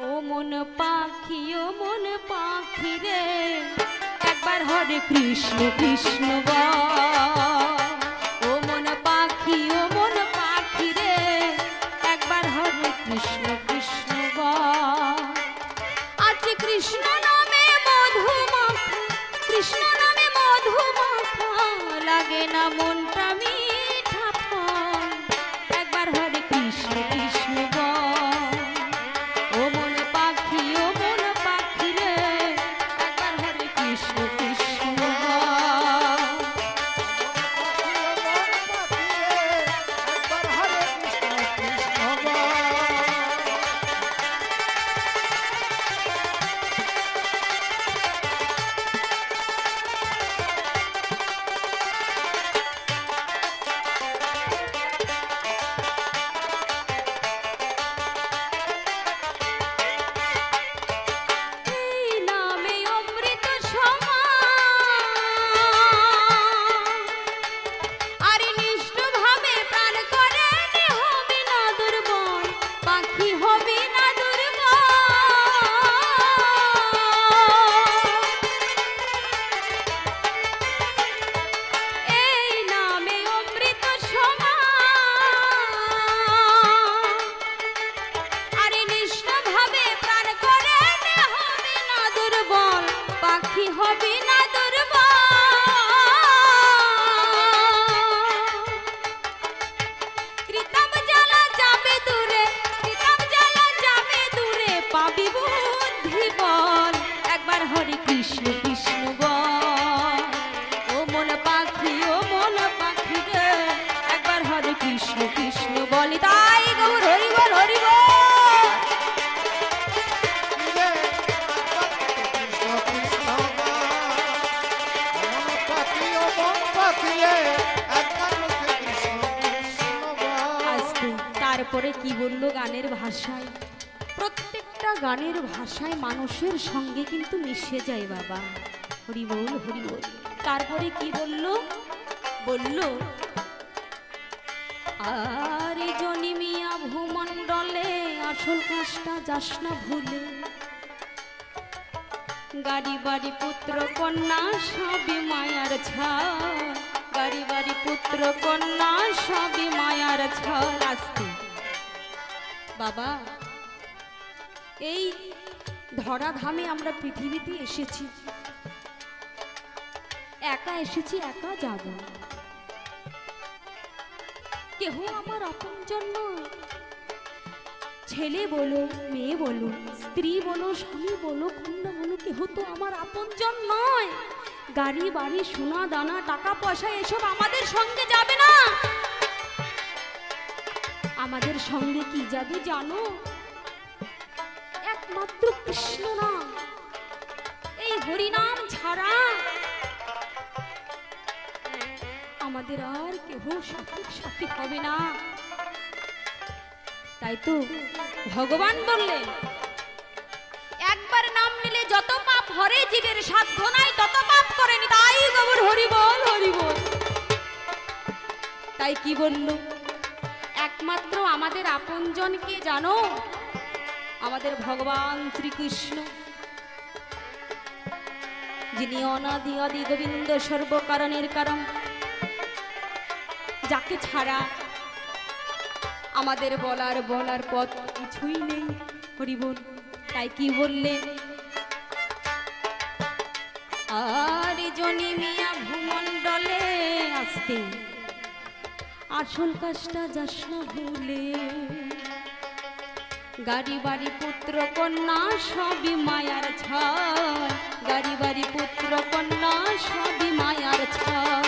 ও মন পাখি রে একবার হরে কৃষ্ণ কৃষ্ণ বল। ও মন পাখি রে একবার হরে কৃষ্ণ কৃষ্ণ বল। আজ কৃষ্ণ নামে মধু মাখা লাগে না মনটা মিঠা ফল। একবার হরে কৃষ্ণ কৃষ্ণ বল। ও মন পাখি রে একবার হরে কৃষ্ণ কৃষ্ণ বল। কৃষ্ণ কৃষ্ণ বলি তাই গৌর হরি বল হরি বল। তারপরে কি বললো গানের ভাষায়, প্রত্যেকটা গানের ভাষায় মানুষের সঙ্গে কিন্তু মিশে যায় বাবা। হরি বল হরি বল। তারপরে কি বললো, বললো আরে জনিমিয়া ভূমণ্ডলে আসল কাজটা যাস না ভুলে। গাড়ি বাড়ি পুত্র কন্যা সবই মায়ার ছাড়। গাড়ি বাড়ি পুত্র কন্যা সবই মায়ার ছাড়। আসতে বাবা, এই ধরাধামে আমরা পৃথিবীতে এসেছি, একা এসেছি, একা যাব। কেহ আমার আপনজন নয়। ছেলে বলো, মেয়ে বলো, স্ত্রী বলো, স্বামী বলো, কন্যা বলো, কেহ তো আমার আপনজন নয়। গাড়ি বাড়ি সোনা দানা টাকা পয়সা এসব আমাদের সঙ্গে যাবে না। আমাদের সঙ্গে কি যাবে জানো? একমাত্র কৃষ্ণ নাম, এই হরি নাম ছাড়া আমাদের আর কেহ সাথী হবে না। তাই তো ভগবান বললেন একবার নাম নিলে যত পাপ হরে, জীবের সাধ্য নাই তত পাপ করেনি। তাই গৌর হরি বল হরি বল। তাই কি বলল, একমাত্র আমাদের আপনজন কে জানো? আমাদের ভগবান শ্রীকৃষ্ণ, যিনি অনাদি আদি গোবিন্দ সর্বকারণের কারণ, যাকে ছাড়া আমাদের বলার পথ কিছুই নেই। হরি বল। তাই কি বললেন, আরে জনিমিয়া ভূমণ্ডলে আসতে আসল কাজটা যাস না ভুলে। গাড়ি বাড়ি পুত্র কন্যা সবই মায়ার ছাড়। গাড়ি বাড়ি পুত্র কন্যা সবই মায়ার ছাড়।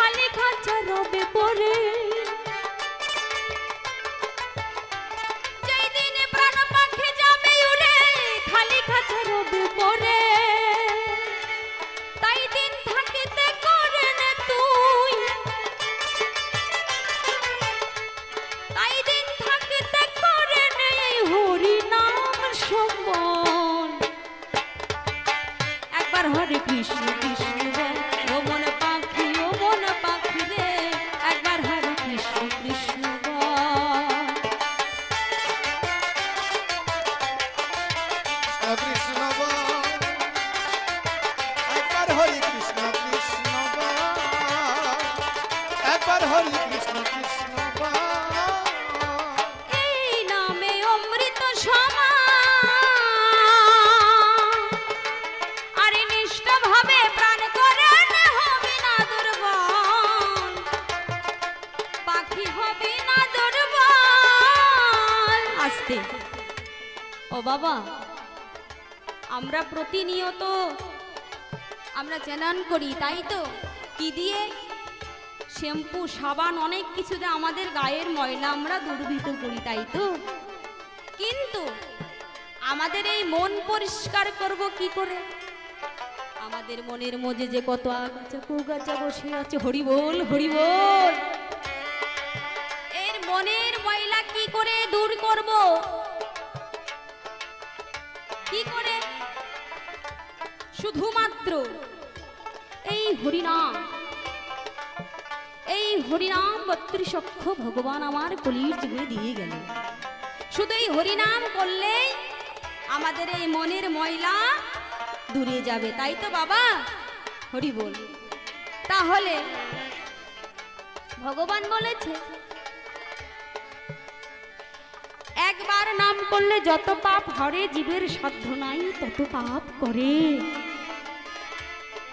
খালি খাঁচা রবে পরে পাখি হবে না দুর্বল। আস্তে। ও বাবা, আমরা প্রতিনিয়ত আমরা স্নান করি, তাই তো? কি দিয়ে? শ্যাম্পু, সাবান, অনেক কিছুতে আমাদের গায়ের ময়লা আমরা দুর্বৃত করি, তাই তো? কিন্তু আমাদের এই মন পরিষ্কার করব কি করে? আমাদের মনের মধ্যে যে কত আগাছা কুগাছা বসে আছে, হরি বল হরি বল, এর মনের ময়লা কি করে দূর করব? কি করে? শুধুমাত্র এই হরিনাম, এই হরিনাম 32 অক্ষর ভগবান আমার কলির যুগে দিয়ে গেল। শুধু এই হরিনাম করলেই আমাদের এই মনের ময়লা দূরে যাবে, তাই তো বাবা? হরি বল। তাহলে ভগবান বলেছে একবার নাম করলে যত পাপ হরে, জীবের সাধ্য নাই তত পাপ করে।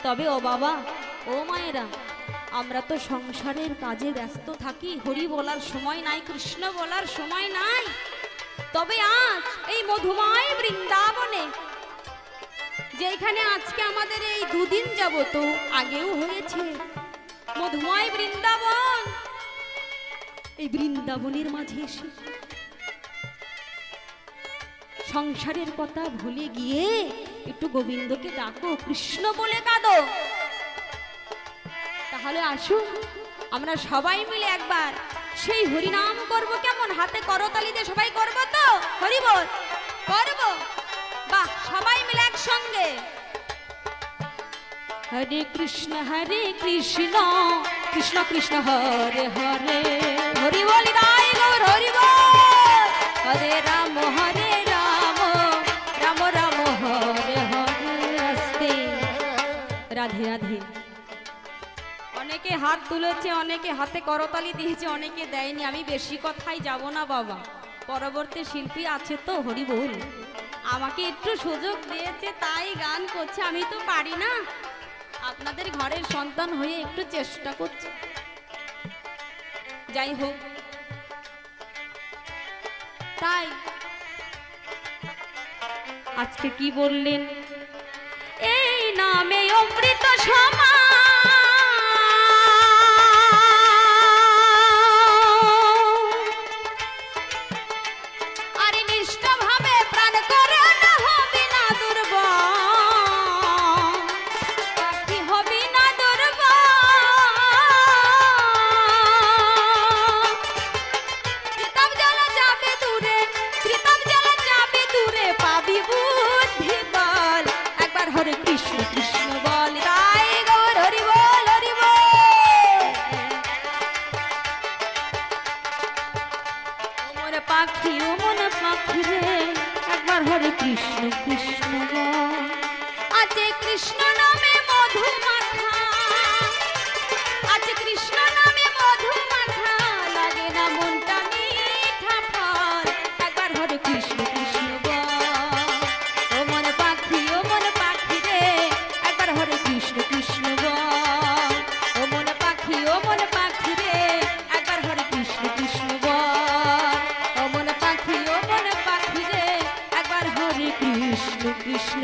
তবে ও বাবা, ও মায়েরা, আমরা তো সংসারের কাজে ব্যস্ত থাকি, হরি বলার সময় নাই, কৃষ্ণ বলার সময় নাই। তবে আজ এই মধুময় বৃন্দাবনে, যেখানে আজকে আমাদের এই দুদিন যাবত, আগেও হয়েছে মধুময় বৃন্দাবন, এই বৃন্দাবনের মাঝে এসে সংসারের কথা ভুলে গিয়ে একটু গোবিন্দকে ডাকো, কৃষ্ণ বলে কাঁদো। তাহলে আসুন আমরা সবাই মিলে একবার সেই হরিনাম করব। কেমন? হাতে করতালি দিয়ে সবাই করব তো? হরি বল করব। বাহ, সবাই মিলে একসঙ্গে। হরে কৃষ্ণ কৃষ্ণ কৃষ্ণ হরে হরে, হরি বল রায় গৌর হরি বল। হরে রাম রাম রাম হরে হরে। আস্তে। রাধে রাধে। অনেকে হাত তুলেছে, অনেকে হাতে করতালি দিয়েছে, অনেকে দেয়নি। আমি বেশি কথাই যাব না বাবা, পরবর্তী শিল্পী আছে তো, হরি বল। আমাকে একটু সুযোগ দিয়েছে তাই গান করছে, আমি তো পারি না। আপনাদের ঘরের সন্তান হয়ে একটু চেষ্টা করছি। যাই হোক, তাই আজকে কি বললেন? এই নামে অমৃত সমা, পাখি ও মন পাখি রে, একবার হরে কৃষ্ণ কৃষ্ণ বল। আছে কৃষ্ণ নামে মধু মাখা, আছে কৃষ্ণ নামে মধু মাখা, লাগে না মনটা মিঠা ফল। একবার হরে কৃষ্ণ কৃষ্ণ বল। ও মন পাখি রে, একবার হরে কৃষ্ণ কৃষ্ণ বল। ও মন পাখি রে, একবার হরে কৃষ্ণ কৃষ্ণ বল। ও মন পাখি রে, একবার হরে কৃষ্ণ কৃষ্ণ।